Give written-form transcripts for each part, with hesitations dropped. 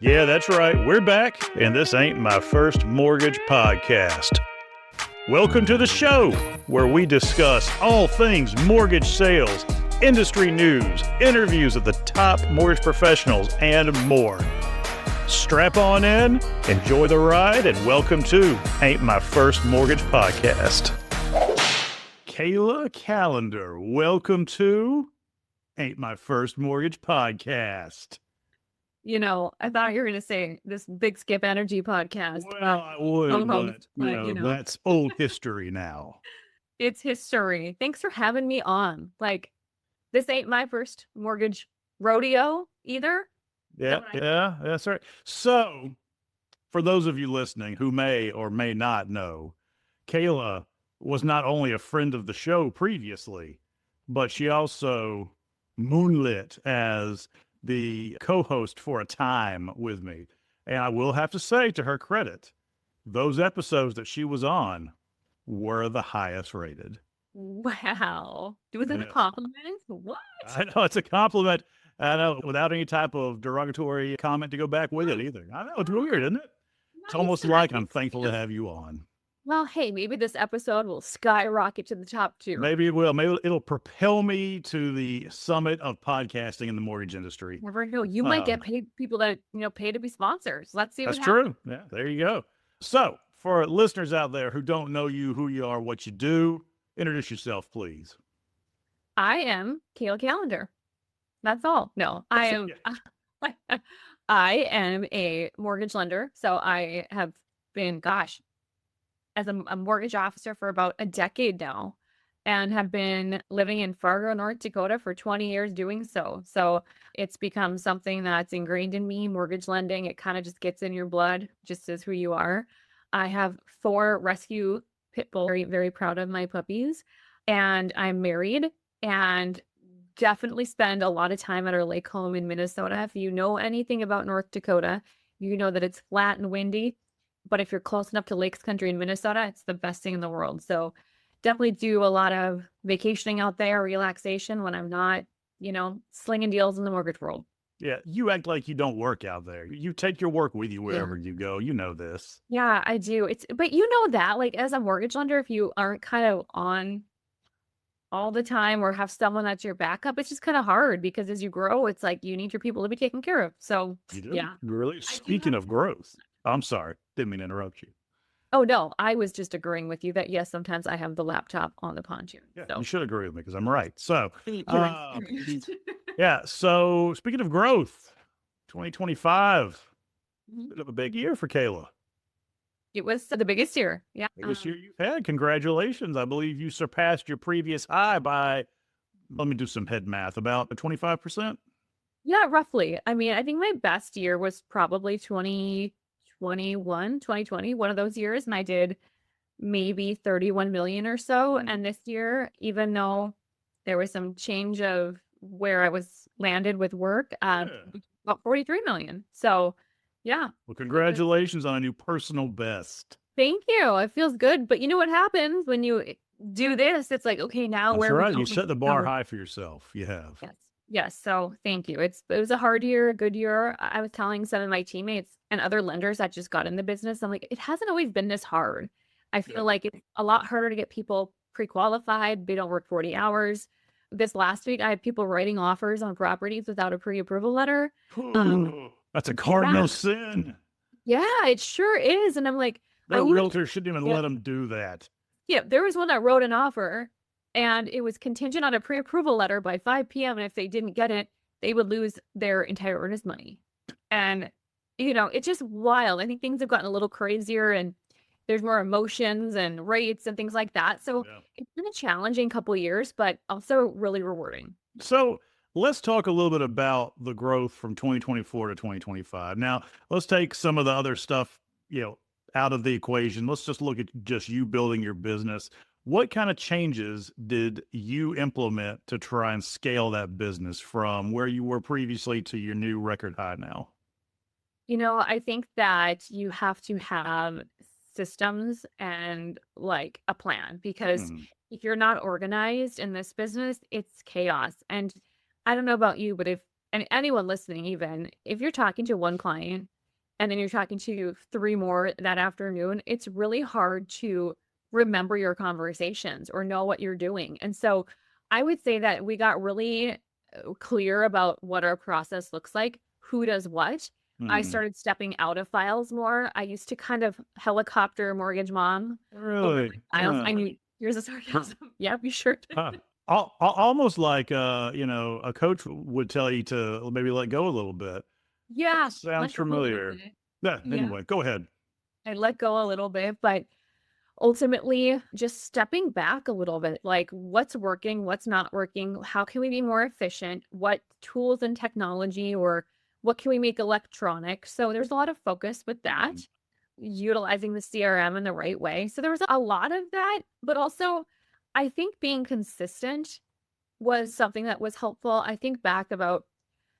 Yeah, that's right. We're back, and this ain't my first mortgage podcast. Welcome to the show where we discuss all things mortgage sales, industry news, interviews of the top mortgage professionals, and more. Strap on in, enjoy the ride, and welcome to Ain't My First Mortgage Podcast. Kayla Kallander, welcome to Ain't My First Mortgage Podcast. You know, I thought you were going to say this Big Skip Energy podcast. Well, I would, but that's old history now. It's history. Thanks for having me on. Like, this ain't my first mortgage rodeo either. Yeah, that's right. So, for those of you listening who may or may not know, Kayla was not only a friend of the show previously, but she also moonlit as the co-host for a time with me. And I will have to say, to her credit, those episodes that she was on were the highest rated. Wow. Was it a compliment? What? I know, it's a compliment. I know, without any type of derogatory comment to go back with it either. I know, it's weird, isn't it? It's almost like I'm thankful to have you on. Well, hey, maybe this episode will skyrocket to the top too. Maybe it will. Maybe it'll propel me to the summit of podcasting in the mortgage industry. Never know. You might get paid people that pay to be sponsors. Let's see what happens. That's true. Yeah, there you go. So, for listeners out there who don't know you, who you are, what you do, introduce yourself, please. I am Kayla Kallander. That's all. No, I am. I am a mortgage lender. So I have been, as a mortgage officer for about a decade now, and have been living in Fargo, North Dakota for 20 years doing so. So it's become something that's ingrained in me, mortgage lending. It kind of just gets in your blood, just as who you are. I have 4 rescue pit bulls, very, very proud of my puppies. And I'm married and definitely spend a lot of time at our lake home in Minnesota. If you know anything about North Dakota, you know that it's flat and windy. But if you're close enough to lakes country in Minnesota, it's the best thing in the world. So definitely do a lot of vacationing out there, relaxation when I'm not, slinging deals in the mortgage world. Yeah, you act like you don't work out there. You take your work with you wherever you go. You know this. Yeah, I do. But you know that, like, as a mortgage lender, if you aren't kind of on all the time or have someone that's your backup, it's just kind of hard because as you grow, it's like you need your people to be taken care of. So you do? Yeah. Really? Speaking of growth, I'm sorry, didn't mean to interrupt you. Oh, no, I was just agreeing with you that, yes, sometimes I have the laptop on the pontoon. Yeah, so. You should agree with me because I'm right. So, yeah, so speaking of growth, 2025, bit of a big year for Kayla. It was the biggest year. Yeah. Biggest year you've had. Congratulations. I believe you surpassed your previous high by, let me do some head math, about 25%. Yeah, roughly. I mean, I think my best year was probably 2020, one of those years. And I did maybe 31 million or so. And this year, even though there was some change of where I was landed with work, about 43 million. So yeah. Well, congratulations on a new personal best. Thank you. It feels good. But you know what happens when you do this? It's like, okay, now That's right. You set the bar high for yourself. You have. Yes. So thank you. It was a hard year, a good year. I was telling some of my teammates and other lenders that just got in the business, I'm like, it hasn't always been this hard. I feel like it's a lot harder to get people pre-qualified. They don't work 40 hours. This last week, I had people writing offers on properties without a pre-approval letter. That's a cardinal sin. Yeah, it sure is. And I'm like, the realtor shouldn't even let them do that. Yeah, there was one that wrote an offer and it was contingent on a pre-approval letter by 5 p.m. And if they didn't get it, they would lose their entire earnest money. And, it's just wild. I think things have gotten a little crazier and there's more emotions and rates and things like that. So it's been a challenging couple of years, but also really rewarding. So let's talk a little bit about the growth from 2024 to 2025. Now, let's take some of the other stuff, out of the equation. Let's just look at just you building your business. What kind of changes did you implement to try and scale that business from where you were previously to your new record high now? I think that you have to have systems and like a plan because if you're not organized in this business, it's chaos. And I don't know about you, but if and anyone listening, even if you're talking to one client and then you're talking to three more that afternoon, it's really hard to remember your conversations or know what you're doing. And so I would say that we got really clear about what our process looks like, who does what. I Mhm. started stepping out of files more. I used to kind of helicopter mortgage mom over Really? my files. I Huh. knew here's a sarcasm. Yep, you sure did. Huh. Almost like, a coach would tell you to maybe let go a little bit. That Yeah, sounds let go a little familiar. bit. Yeah, Yeah, anyway, go ahead. I let go a little bit, but ultimately just stepping back a little bit, like what's working, what's not working, how can we be more efficient, what tools and technology or what can we make electronic? So there's a lot of focus with that, Mhm. utilizing the CRM in the right way. So there was a lot of that, but also I think being consistent was something that was helpful. I think back about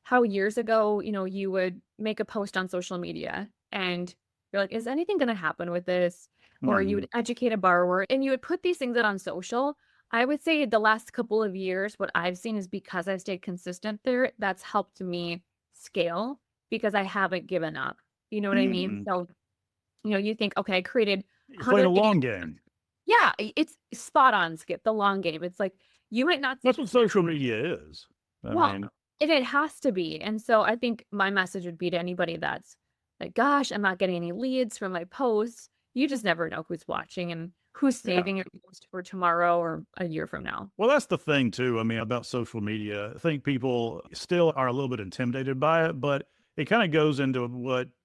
how years ago, you would make a post on social media and you're like, is anything going to happen with this? Or you Mhm. would educate a borrower and you would put these things out on social. I would say the last couple of years, what I've seen is because I've stayed consistent there, that's helped me scale because I haven't given up. You know what I mean? Mhm. So, you think, okay, I created You're playing a 100 videos. long game. Yeah, it's spot on, Skip, the long game. It's like you might not see That's what social media is. I well, mean, and it has to be. And so I think my message would be to anybody that's like, gosh, I'm not getting any leads from my posts. You just never know who's watching and who's yeah. saving your post for tomorrow or a year from now. Well, that's the thing too. I mean, about social media, I think people still are a little bit intimidated by it, but it kind of goes into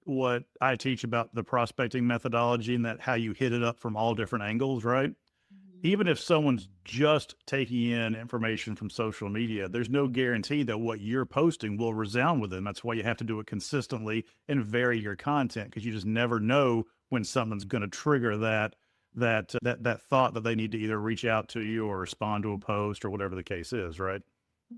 what I teach about the prospecting methodology and that how you hit it up from all different angles, right? Mhm. Even if someone's just taking in information from social media, there's no guarantee that what you're posting will resound with them. That's why you have to do it consistently and vary your content because you just never know when something's going to trigger that thought that they need to either reach out to you or respond to a post or whatever the case is, right?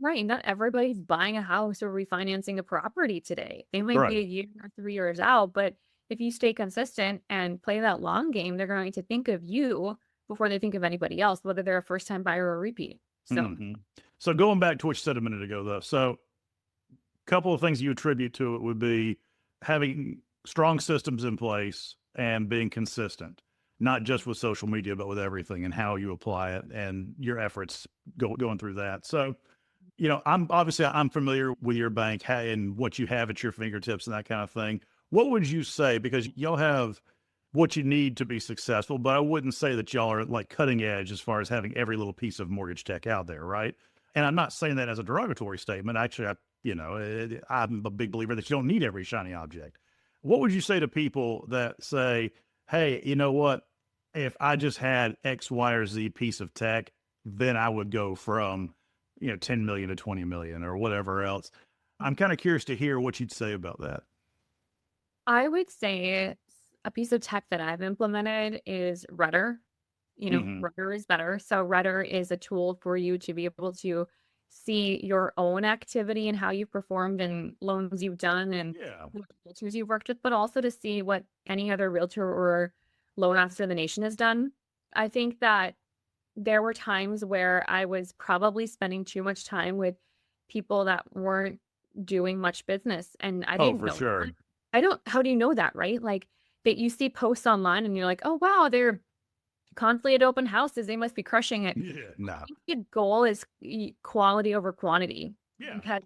Right. Not everybody's buying a house or refinancing a property today. They might be Right. a year or 3 years out, but if you stay consistent and play that long game, they're going to think of you before they think of anybody else, whether they're a first time buyer or repeat. So Hmm. So going back to what you said a minute ago, though, so a couple of things you attribute to it would be having strong systems in place and being consistent, not just with social media, but with everything and how you apply it and your efforts going through that. So, I'm familiar with your bank and what you have at your fingertips and that kind of thing. What would you say? Because y'all have what you need to be successful, but I wouldn't say that y'all are like cutting edge as far as having every little piece of mortgage tech out there, right? And I'm not saying that as a derogatory statement. Actually, I'm a big believer that you don't need every shiny object. What would you say to people that say, "Hey, you know what? If I just had X, Y, or Z piece of tech, then I would go from 10 million to 20 million or whatever else." I'm kind of curious to hear what you'd say about that. I would say a piece of tech that I've implemented is Rudder. Hmm. Rudder is better. So Rudder is a tool for you to be able to see your own activity and how you've performed and loans you've done and Yeah. what realtors you've worked with, but also to see what any other realtor or loan officer in the nation has done. I think that there were times where I was probably spending too much time with people that weren't doing much business and I Oh, didn't for know that. sure. I don't how do you know that, right? Like that you see posts online and you're like, "Oh wow, they're constantly at open houses. They must be crushing it." Yeah. I No. think the goal is quality over quantity Yeah. because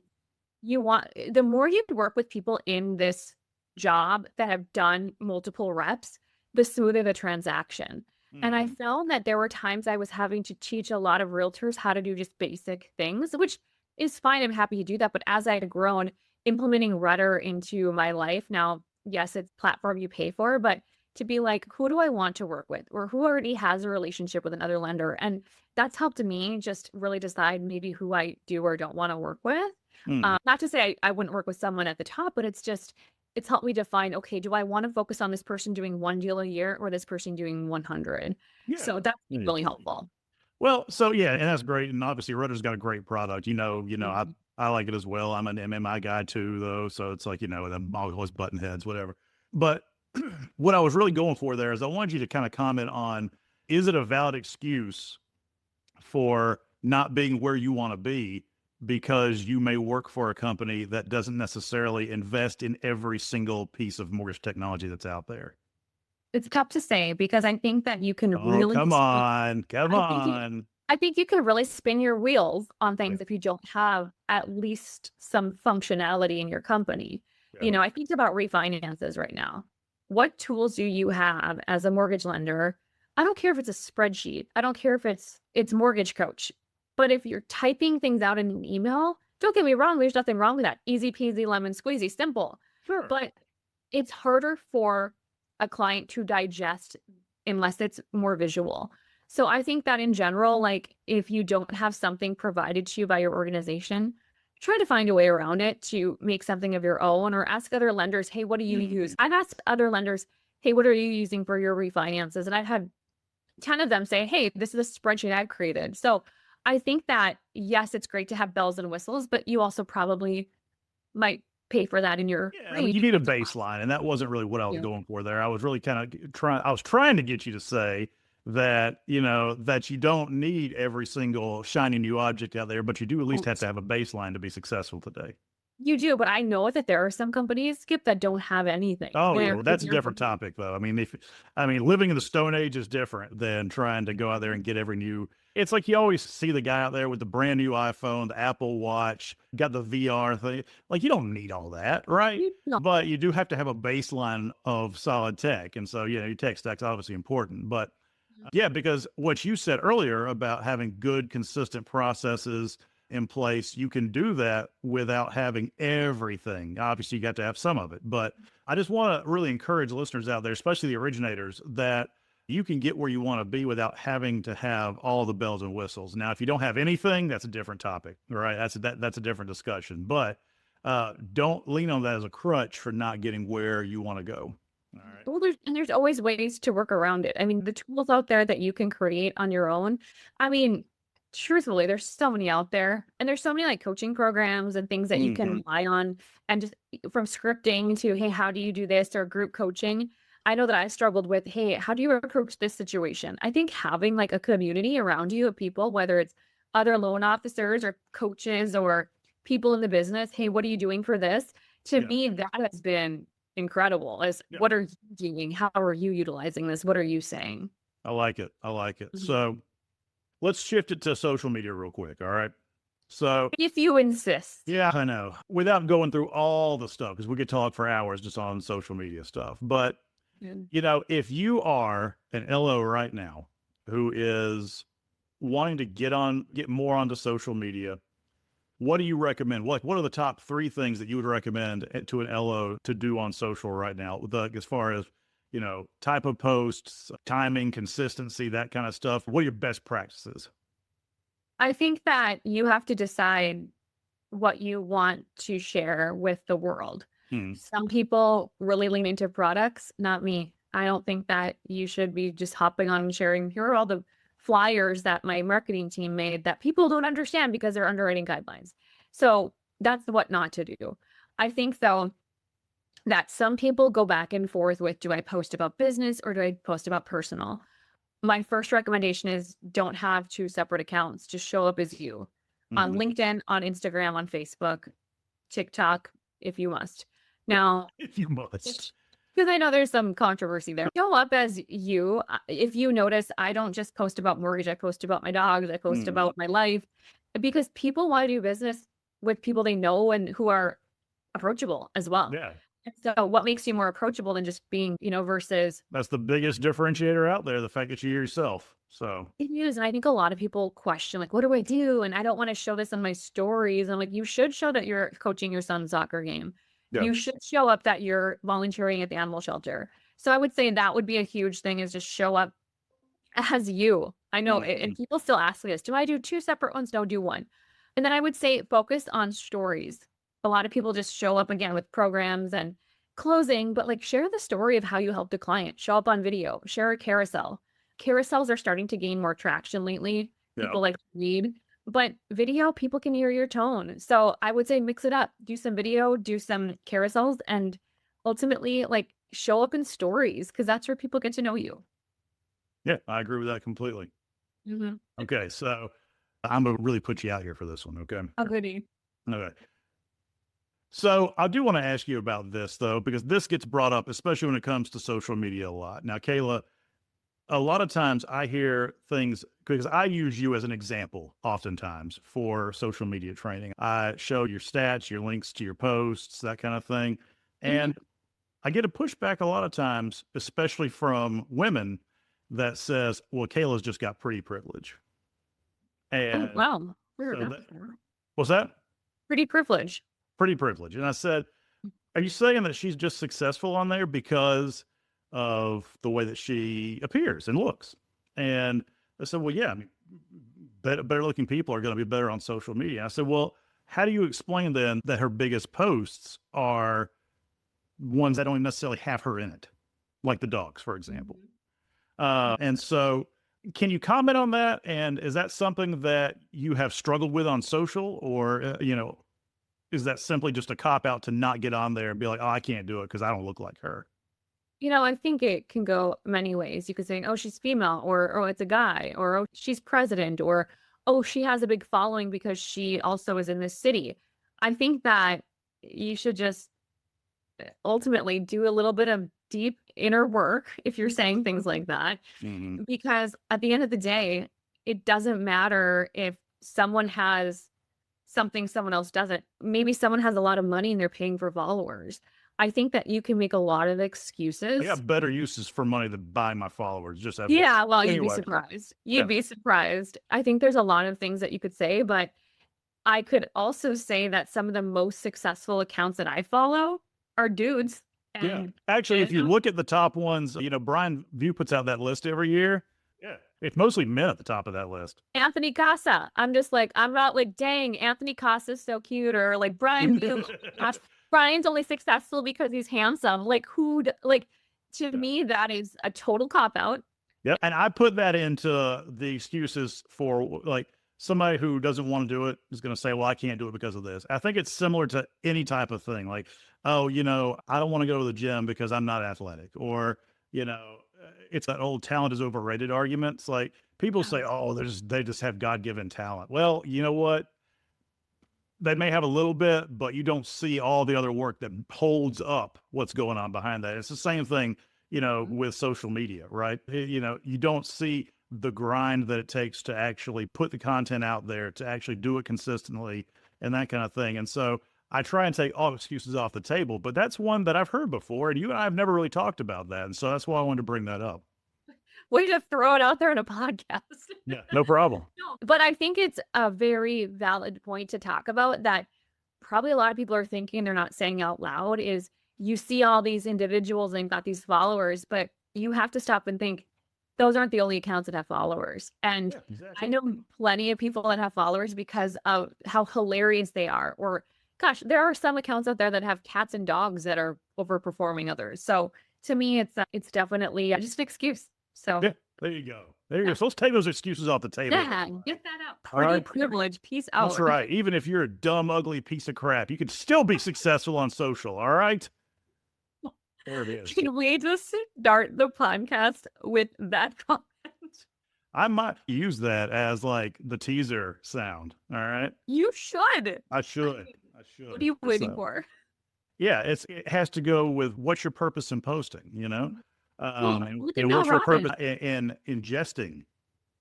the more you work with people in this job that have done multiple reps, the smoother the transaction. And I Hmm. found that there were times I was having to teach a lot of realtors how to do just basic things, which is fine. I'm happy to do that. But as I had grown, implementing Rudder into my life now, yes, it's a platform you pay for, but to be like, who do I want to work with or who already has a relationship with another lender? And that's helped me just really decide maybe who I do or don't want to work with. Hmm. Not to say I wouldn't work with someone at the top, but it's helped me define, okay, do I want to focus on this person doing one deal a year or this person doing 100? So Yeah. that's Yeah. really helpful. Well, so yeah, and that's great. And obviously Rudder's got a great product. Mhm. I like it as well. I'm an MMI guy too, though. So it's like, I'm always button heads, whatever. But what I was really going for there is I wanted you to kind of comment on, is it a valid excuse for not being where you want to be because you may work for a company that doesn't necessarily invest in every single piece of mortgage technology that's out there? It's tough to say because I think that you can Oh, really come on. Come I think you on. I think you can really spin your wheels on Yeah. things if you don't have at least some functionality in your company. Yeah. I think about refinances right now. What tools do you have as a mortgage lender? I don't care if it's a spreadsheet. I don't care if it's Mortgage Coach. But if you're typing things out in an email, don't get me wrong, there's nothing wrong with that. Easy peasy lemon squeezy, simple. Sure. But it's harder for a client to digest unless it's more visual. So I think that in general, like if you don't have something provided to you by your organization, try to find a way around it to make something of your own or ask other lenders, hey, what do you use? I've asked other lenders, hey, what are you using for your refinances? And I've had 10 of them say, hey, this is a spreadsheet I've created. So I think that, yes, it's great to have bells and whistles, but you also probably might pay for that in your Yeah, I mean, you need a baseline, and that wasn't really what I was Yeah. going for there. I was really kind of trying to get you to say that, that you don't need every single shiny new object out there, but you do at least have to have a baseline to be successful today. You do, but I know that there are some companies, Skip, that don't have anything. Oh, yeah, Where well, that's a different topic, though. I mean, living in the Stone Age is different than trying to go out there and get every new. It's like you always see the guy out there with the brand new iPhone, the Apple Watch, got the VR thing. Like, you don't need all that, right? No. But you do have to have a baseline of solid tech. And so, your tech stack's obviously important. But yeah, because what you said earlier about having good, consistent processes in place, you can do that without having everything. Obviously, you got to have some of it. But I just want to really encourage listeners out there, especially the originators, that you can get where you want to be without having to have all the bells and whistles. Now, if you don't have anything, that's a different topic, right? That's a different discussion. But don't lean on that as a crutch for not getting where you want to go. All right. Well, there's always ways to work around it. I mean, the tools out there that you can create on your own. I mean, truthfully, there's so many out there, and there's so many like coaching programs and things that you can rely on, and just from scripting to, hey, how do you do this, or group coaching. I know that I struggled with, hey, how do you approach this situation? I think having like a community around you of people, whether it's other loan officers or coaches or people in the business, hey, what are you doing for this? To Yeah. me, that has been incredible. Is Yeah. what are you doing? How are you utilizing this? What are you saying? I like it. I like it. Mhm. So let's shift it to social media real quick. All right. So, If you insist. yeah, I know. Without going through all the stuff, because we could talk for hours just on social media stuff. But, if you are an LO right now who is wanting to get more onto social media, what do you recommend? What are the top 3 things that you would recommend to an LO to do on social right now? As far as, type of posts, timing, consistency, that kind of stuff. What are your best practices? I think that you have to decide what you want to share with the world. Some people really lean into products, not me. I don't think that you should be just hopping on and sharing, here are all the flyers that my marketing team made that people don't understand because they're underwriting guidelines. So that's what not to do. I think though that some people go back and forth with, do I post about business or do I post about personal? My first recommendation is don't have 2 separate accounts. Just show up as you on LinkedIn, on Instagram, on Facebook, TikTok, if you must. Now, If you must. because I know there's some controversy there. Show up as you. If you notice, I don't just post about mortgage. I post about my dogs. I post about my life, because people want to do business with people they know and who are approachable as well. Yeah. And so what makes you more approachable than just being, versus That's the biggest differentiator out there, the fact that you're yourself. So it is. And I think a lot of people question, like, what do I do? And I don't want to show this on my stories. I'm like, you should show that you're coaching your son's soccer game. yeah. You should show up that you're volunteering at the animal shelter. So I would say that would be a huge thing, is just show up as you. I know, and people still ask me this, do I do 2 separate ones? No, do one. And then I would say focus on stories. A lot of people just show up again with programs and closing, but like share the story of how you helped a client. Show up on video, share a carousel. Carousels are starting to gain more traction lately. Yeah. People like to read, but video, people can hear your tone. So I would say mix it up, do some video, do some carousels, and ultimately like show up in stories, because that's where people get to know you. Yeah, I agree with that completely. Mm-hmm. Okay, so I'm going to really put you out here for this one, okay? Oh, goody. Okay. So I do want to ask you about this, though, because this gets brought up, especially when it comes to social media a lot. Now, Kayla, a lot of times I hear things because I use you as an example oftentimes for social media training. I show your stats, your links to your posts, that kind of thing. And I get a pushback a lot of times, especially from women that says, well, Kayla's just got pretty privilege. Oh, And wow. so what's that? Pretty privilege. Pretty privilege. And I said, are you saying that she's just successful on there because of the way that she appears and looks? And I said, well, yeah, I mean, better looking people are going to be better on social media. I said, well, how do you explain then that her biggest posts are ones that don't necessarily have her in it, like the dogs, for example? And so can you comment on that? And is that something that you have struggled with on social, or, is that simply just a cop out to not get on there and be like, oh, I can't do it because I don't look like her? I think it can go many ways. You could say, oh, she's female, or oh, it's a guy, or oh, she's president, or oh, she has a big following because she also is in this city. I think that you should just ultimately do a little bit of deep inner work if you're saying things like that. Because at the end of the day, it doesn't matter if someone has something someone else doesn't. Maybe someone has a lot of money and they're paying for followers. I think that you can make a lot of I excuses. got better uses for money than buying my followers. Just have Yeah, well, you'd be anyway. surprised. Yeah. You'd be surprised. I think there's a lot of things that you could say, but I could also say that some of the most successful accounts that I follow are dudes. Yeah. And Actually, if you look at the top ones, Brian View puts out that list every year. Yeah. It's mostly men at the top of that list. Anthony Casa. I'm just like, I'm not like, dang, Anthony Casa's so cute, or like Brian View. Gosh, Brian's only successful because he's handsome. Like, to me, that is a total cop out. Yeah. And I put that into the excuses for like somebody who doesn't want to do it is going to say, well, I can't do it because of this. I think it's similar to any type of thing. Like, oh, I don't want to go to the gym because I'm not athletic, or, it's that old talent is overrated argument. It's like people say, oh, they just have God-given talent. Well, you know what? They may have a little bit, but you don't see all the other work that holds up what's going on behind that. It's the same thing, with social media, right? You don't see the grind that it takes to actually put the content out there, to actually do it consistently and that kind of thing. And so I try and take all excuses off the table, but that's one that I've heard before, and you and I have never really talked about that. And so that's why I wanted to bring that up. Way to throw it out there in a podcast. Yeah, no problem. No, but I think it's a very valid point to talk about that probably a lot of people are thinking, they're not saying out loud, is you see all these individuals and got these followers, but you have to stop and think, those aren't the only accounts that have followers. And I know plenty of people that have followers because of how hilarious they are. Or gosh, there are some accounts out there that have cats and dogs that are overperforming others. So to me, it's definitely just an excuse. So yeah, there you go. There you go. So let's take those excuses off the table. Yeah, get that out. Pretty privilege. Peace out. That's right. Even if you're a dumb, ugly piece of crap, you can still be successful on social. All right. There it is. Can we just start the podcast with that comment? I might use that as like the teaser sound. All right. You should. I should. What are you waiting for? Yeah, it has to go with what's your purpose in posting, and what's your purpose in ingesting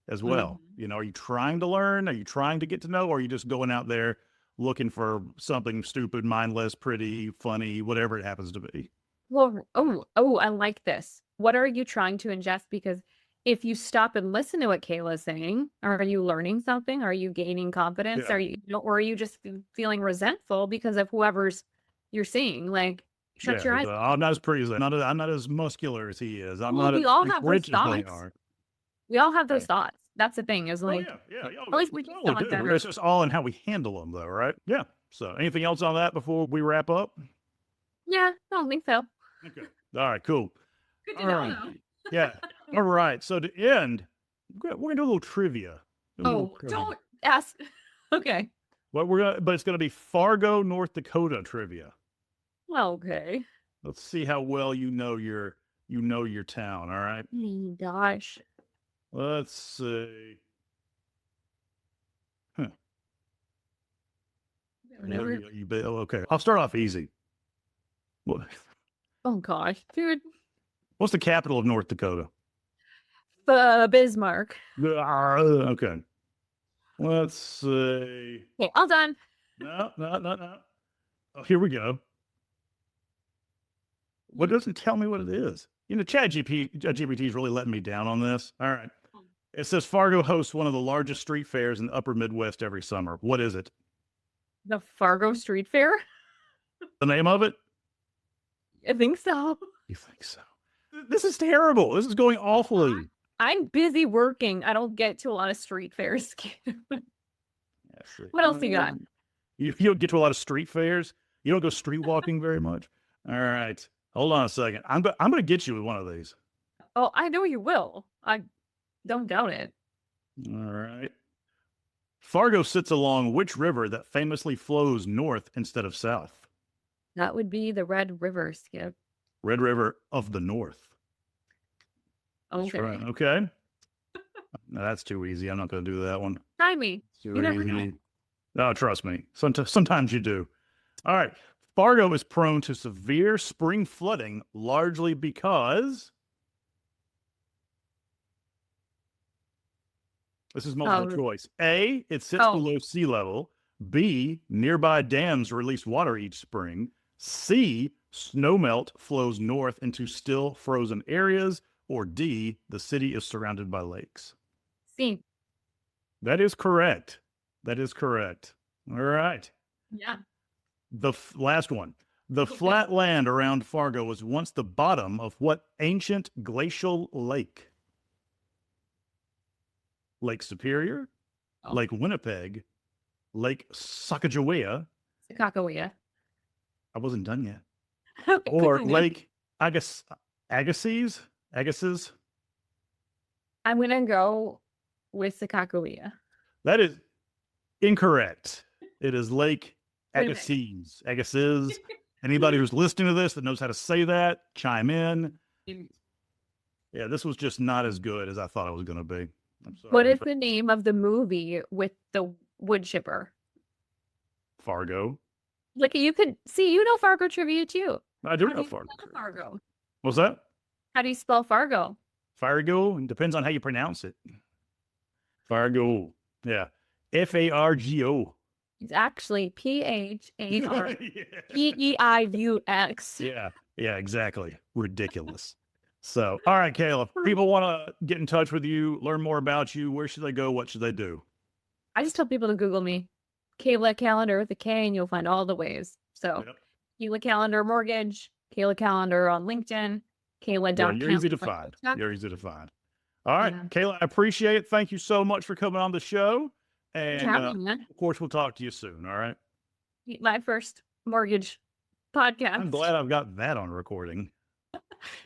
as well. Are you trying to learn? Are you trying to get to know? Or are you just going out there looking for something stupid, mindless, pretty, funny, whatever it happens to be? Well, I like this. What are you trying to ingest? Because if you stop and listen to what Kayla's saying, are you learning something? Are you gaining confidence? Yeah. Or are you just feeling resentful because of whoever's you're seeing? Like, shut your eyes. I'm not as pretty as I'm not as muscular as he is. I'm not we as all have those rich as they thoughts. are. We all have those thoughts. That's the thing. Is like, at least we totally do. It's just all in how we handle them, though, right? Yeah. So, anything else on that before we wrap up? Yeah, I don't think so. Okay. All right. Cool. Good to know, though. Yeah. All right. So to end, we're gonna do a little trivia. Don't ask. Okay. But it's gonna be Fargo, North Dakota trivia. Okay. Let's see how well you know your town. All right. Oh, gosh. Let's see. Okay, I'll start off easy. What, Oh gosh, dude. what's the capital of North Dakota? Bismarck. Okay. Let's see. Okay, all done. No. Oh, here we go. What doesn't tell me what it is? GPT is really letting me down on this. All right. It says Fargo hosts one of the largest street fairs in the upper Midwest every summer. What is it? The Fargo Street Fair? The name of it? I think so. You think so? This is terrible. This is going awfully. I'm busy working. I don't get to a lot of street fairs. What else you got? You don't get to a lot of street fairs? You don't go street walking very much? All right. Hold on a second. I'm going to get you with one of these. Oh, I know you will. I don't doubt it. All right. Fargo sits along which river that famously flows north instead of south? That would be the Red River, Skip. Red River of the North. Okay. Right. Okay. No, that's too easy. I'm not going to do that one. Try me. Too You never easy. know. No, trust me. Sometimes you do. All right. Fargo is prone to severe spring flooding largely because this is multiple choice. A, it sits below sea level. B, nearby dams release water each spring. C, snowmelt flows north into still frozen areas. Or D, the city is surrounded by lakes. C. That is correct. That is correct. All right. Yeah. The last one. The flat land around Fargo was once the bottom of what ancient glacial lake? Lake Superior, Lake Winnipeg, Lake Sacagawea. Sacagawea. I wasn't done yet. Or Lake Agassiz. I'm going to go with Sacagawea. That is incorrect. It is Lake Agassiz. Agassiz. Anybody who's listening to this that knows how to say that, chime in. Yeah, this was just not as good as I thought it was going to be. I'm sorry. What is the name of the movie with the wood chipper? Fargo. Like you could see, you know Fargo trivia too. I do know Fargo. Fargo. What's that? How do you spell Fargo? Fargo. It depends on how you pronounce it. Fargo. Yeah. Fargo. It's actually PHARPEIUX. Yeah, exactly. Ridiculous. So, all right, Kayla, people want to get in touch with you, learn more about you. Where should they go? What should they do? I just tell people to Google me, Kayla Kallander with a K, and you'll find all the ways. So, Kayla Kallander Mortgage, Kayla Kallander on LinkedIn, Kayla. Yeah, you're easy to find. You're easy to find. All right, Kayla, I appreciate it. Thank you so much for coming on the show. And of course, we'll talk to you soon. All right. My first mortgage podcast. I'm glad I've got that on recording.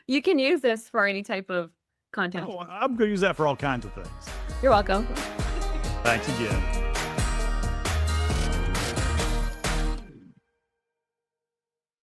You can use this for any type of content. Oh, I'm going to use that for all kinds of things. You're welcome. Thanks again.